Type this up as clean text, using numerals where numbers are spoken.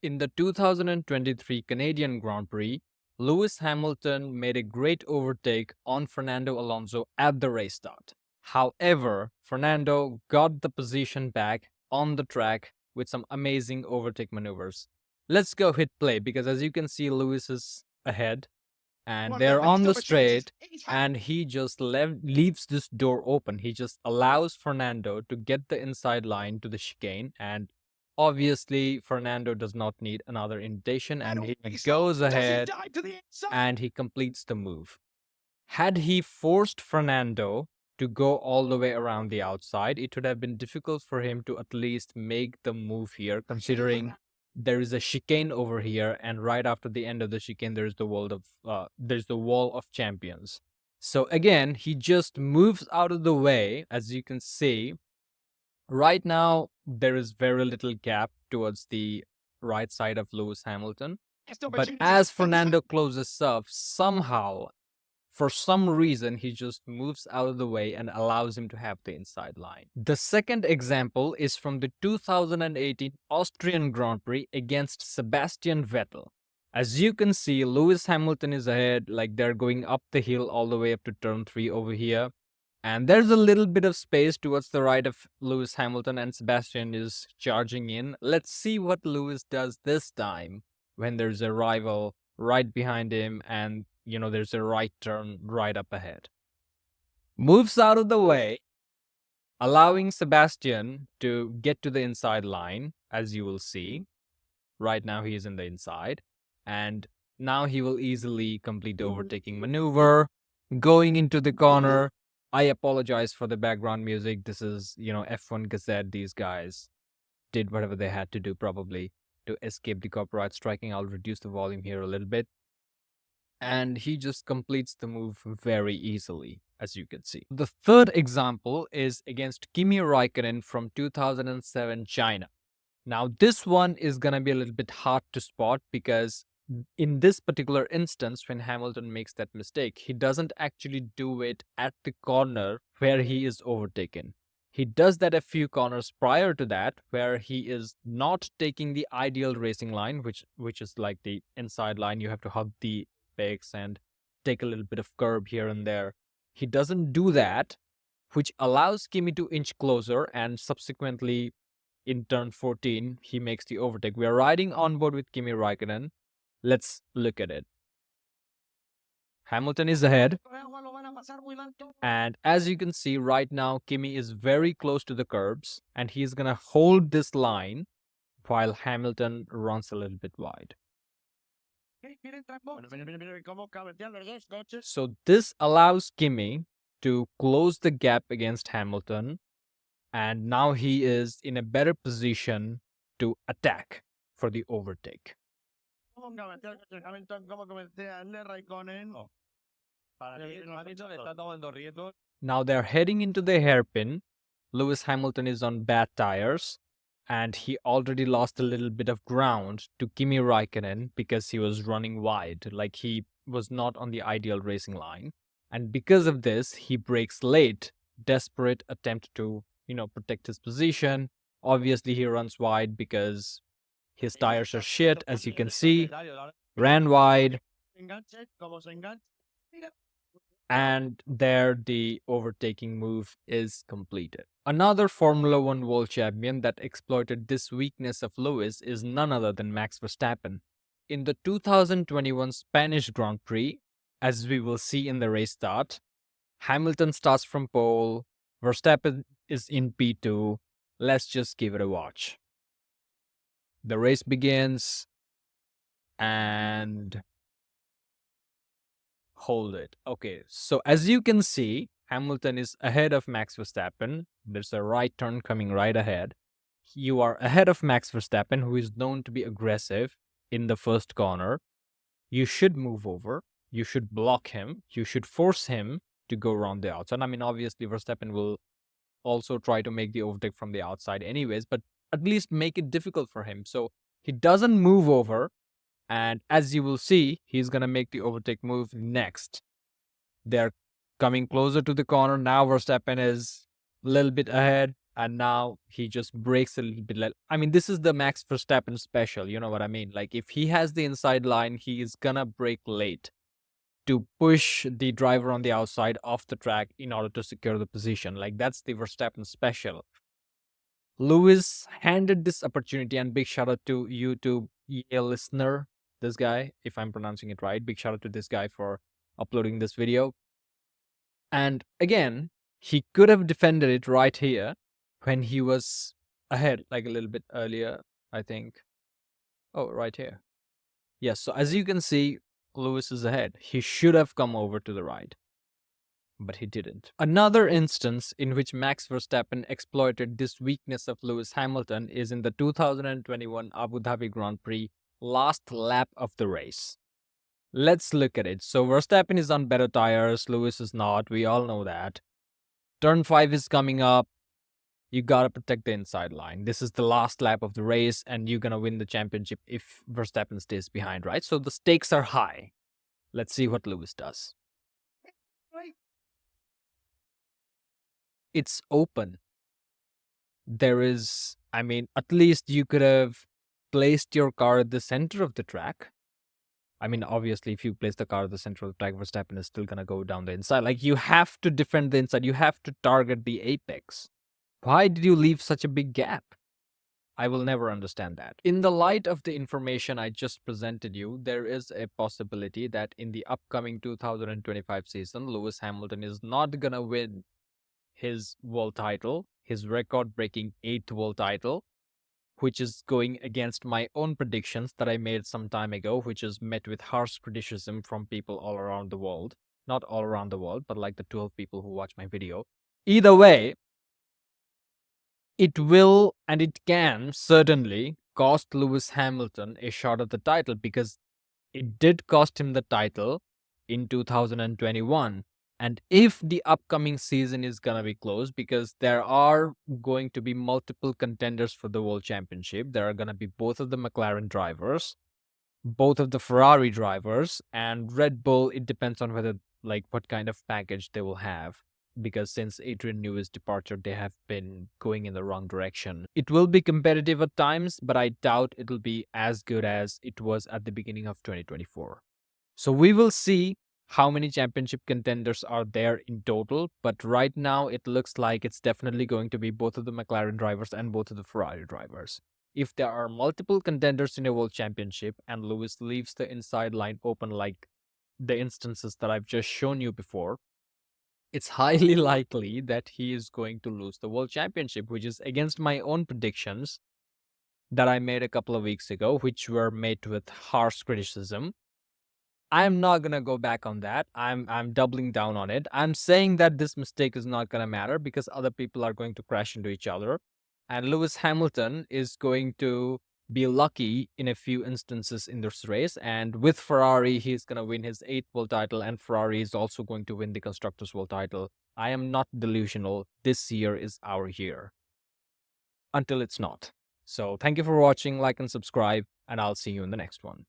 In the 2023 Canadian Grand Prix, Lewis Hamilton made a great overtake on Fernando Alonso at the race start. However, Fernando got the position back on the track with some amazing overtake maneuvers. Let's go hit play because as you can see, Lewis is ahead and they're on the straight and he just leaves this door open. He just allows Fernando to get the inside line to the chicane, and obviously Fernando does not need another invitation and he goes ahead and he completes the move. Had he forced Fernando to go all the way around the outside, it would have been difficult for him to at least make the move here, considering there is a chicane over here, and right after the end of the chicane, there's the wall of champions. So again, he just moves out of the way, as you can see. Right now, there is very little gap towards the right side of Lewis Hamilton. But as Fernando closes up, somehow, for some reason, he just moves out of the way and allows him to have the inside line. The second example is from the 2018 Austrian Grand Prix against Sebastian Vettel. As you can see, Lewis Hamilton is ahead, like they're going up the hill all the way up to turn 3 over here. And there's a little bit of space towards the right of Lewis Hamilton, and Sebastian is charging in. Let's see what Lewis does this time when there's a rival right behind him and there's a right turn right up ahead. Moves out of the way, allowing Sebastian to get to the inside line, as you will see. Right now he is in the inside, and now he will easily complete the overtaking maneuver, going into the corner. I apologize for the background music. This is, F1 Gazette. These guys did whatever they had to do probably to escape the copyright striking. I'll reduce the volume here a little bit. And he just completes the move very easily, as you can see. The third example is against Kimi Raikkonen from 2007 China. Now, this one is going to be a little bit hard to spot because in this particular instance, when Hamilton makes that mistake, he doesn't actually do it at the corner where he is overtaken. He does that a few corners prior to that, where he is not taking the ideal racing line, which is like the inside line. You have to hug the apex and take a little bit of curb here and there. He doesn't do that, which allows Kimi to inch closer, and subsequently in turn 14, he makes the overtake. We are riding on board with Kimi Raikkonen. Let's look at it. Hamilton is ahead. And as you can see right now, Kimi is very close to the curbs and he's going to hold this line while Hamilton runs a little bit wide. So this allows Kimi to close the gap against Hamilton, and now he is in a better position to attack for the overtake. Now they're heading into the hairpin. Lewis Hamilton is on bad tires, and he already lost a little bit of ground to Kimi Raikkonen because he was running wide, like he was not on the ideal racing line. And because of this, he brakes late, desperate attempt to, protect his position. Obviously, he runs wide because his tires are shit, as you can see. Ran wide. And there the overtaking move is completed. Another Formula One world champion that exploited this weakness of Lewis is none other than Max Verstappen. In the 2021 Spanish Grand Prix, as we will see in the race start, Hamilton starts from pole, Verstappen is in P2. Let's just give it a watch. The race begins and hold it. Okay, so as you can see, Hamilton is ahead of Max Verstappen. There's a right turn coming right ahead. You are ahead of Max Verstappen, who is known to be aggressive in the first corner. You should move over. You should block him. You should force him to go around the outside. I mean, obviously, Verstappen will also try to make the overtake from the outside anyways, but at least make it difficult for him. So he doesn't move over. And as you will see, he's going to make the overtake move next. They're coming closer to the corner. Now Verstappen is a little bit ahead. and now he just breaks a little bit. I mean, this is the Max Verstappen special. You know what I mean? Like, if he has the inside line, he is gonna break late to push the driver on the outside off the track in order to secure the position. Like, that's the Verstappen special. Lewis handed this opportunity, and big shout out to YouTube listener, this guy, if I'm pronouncing it right. Big shout out to this guy for uploading this video. And again, he could have defended it right here when he was ahead, like a little bit earlier, I think. Oh, right here. Yes, so as you can see, Lewis is ahead. He should have come over to the right, but he didn't. Another instance in which Max Verstappen exploited this weakness of Lewis Hamilton is in the 2021 Abu Dhabi Grand Prix last lap of the race. Let's look at it. So Verstappen is on better tires, Lewis is not. We all know that. Turn 5 is coming up. You gotta protect the inside line. This is the last lap of the race, and you're gonna win the championship if Verstappen stays behind, right? So the stakes are high. Let's see what Lewis does. It's open. There is, I mean, at least you could have placed your car at the center of the track. I mean, obviously, if you place the car at the center of the track, Verstappen is still gonna go down the inside. Like, you have to defend the inside. You have to target the apex. Why did you leave such a big gap? I will never understand that. In the light of the information I just presented you, there is a possibility that in the upcoming 2025 season, Lewis Hamilton is not gonna win his world title, his record-breaking 8th world title, which is going against my own predictions that I made some time ago, which is met with harsh criticism from people all around the world. Not all around the world, but like the 12 people who watch my video. Either way, it will and it can certainly cost Lewis Hamilton a shot at the title, because it did cost him the title in 2021. And if the upcoming season is going to be close, because there are going to be multiple contenders for the World Championship, there are going to be both of the McLaren drivers, both of the Ferrari drivers, and Red Bull. It depends on whether, like, what kind of package they will have, because since Adrian Newey's departure, they have been going in the wrong direction. It will be competitive at times, but I doubt it'll be as good as it was at the beginning of 2024. So we will see how many championship contenders are there in total, but right now it looks like it's definitely going to be both of the McLaren drivers and both of the Ferrari drivers. If there are multiple contenders in a world championship and Lewis leaves the inside line open like the instances that I've just shown you before, it's highly likely that he is going to lose the world championship, which is against my own predictions that I made a couple of weeks ago, which were met with harsh criticism. I'm not gonna go back on that. I'm doubling down on it. I'm saying that this mistake is not gonna matter because other people are going to crash into each other, and Lewis Hamilton is going to be lucky in a few instances in this race. And with Ferrari, he's gonna win his 8th world title, and Ferrari is also going to win the constructors' world title. I am not delusional. This year is our year. Until it's not. So thank you for watching. Like and subscribe, and I'll see you in the next one.